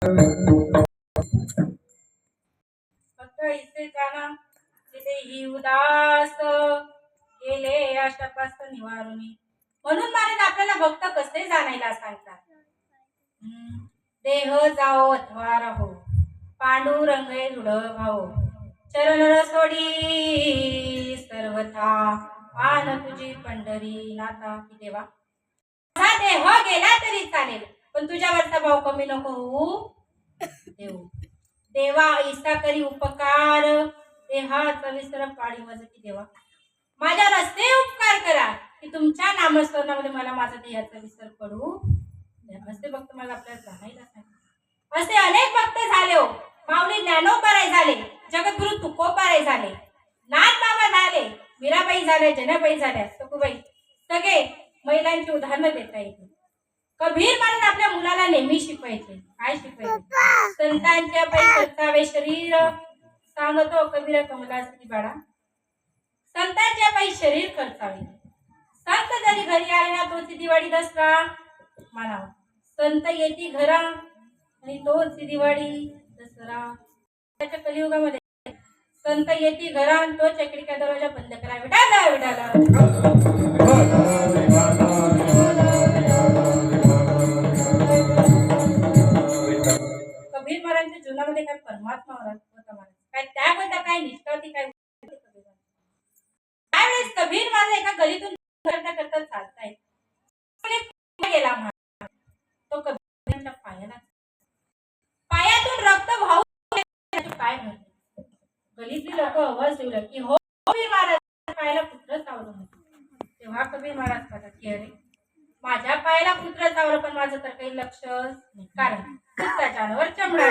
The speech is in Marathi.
फक्त इथे जाना तिथे ही उदास गेले आशापास्त निवारुनी. म्हणून महाराज आपल्याला भक्त कसे जाणायला सांगतात. देह जाओ अथवा राहो पांडुरंगे दृढ भाव चरण सोडी सर्वथा आन तुझी पंढरी नाथा. की देवा माझा देह गेला तरी चालेल पण तुझ्यावरचा भाव कमी नको होऊ देऊ. देवा ऐसा करी उपकार देहाचा विसर पाळी माझ. की देवा माझ्यावर असे उपकार करा की तुमच्या नामस्मरणामध्ये मला माझा देहाचा विसर पडू. असे भक्त मला आपल्याला जाणायला सांगितले. असे अनेक भक्त झाले हो. माऊली ज्ञानोबाराय झाले, जगद्गुरु तुकोबाराय झाले, नाथ बाबा झाले, मीराबाई झाले, जनाबाई झाल्या, सखूबाई, सगळे महिलांची उदाहरणं देता येतील. कबीर महाराज आपल्या मुलाला नेहमी शिकवायचे. काय शिकवायचे? संतांच्या पायी खर्चावे शरीर सांगतो कबीर कमलासरी बाळा. संतांच्या पायी शरीर खर्चावे. संत जरी घरी आले ना तोची दिवाळी दसरा मानावा. संत येती घरा आणि तोच दिवाळी दसरा. त्याच्या कलियुगामध्ये संत येती घरा आणि तो चकडीचा दरवाजा बंद करा. विठाला विठाला कबीर महाराजांच्या जीवनामध्ये काय परमात्मा होता महाराज. काय त्याबद्दल काय निष्ठा होती काय. त्यावेळेस कबीर महाराज एका गलीतून करता करता चालताय. गेला महाराज तो कबीरांच्या पायाला पायातून रक्त वाहू काय म्हणते. गलीतली लोक आवाज देऊ लागली की हो कबीर महाराज पायाला पुत्र चावलं. तेव्हा कबीर महाराज म्हणतात की अरे माझ्या पायाला पुत्र चावलं पण माझं तर काही लक्ष नाही. कारण पुत्राच्या अंगावर चमडा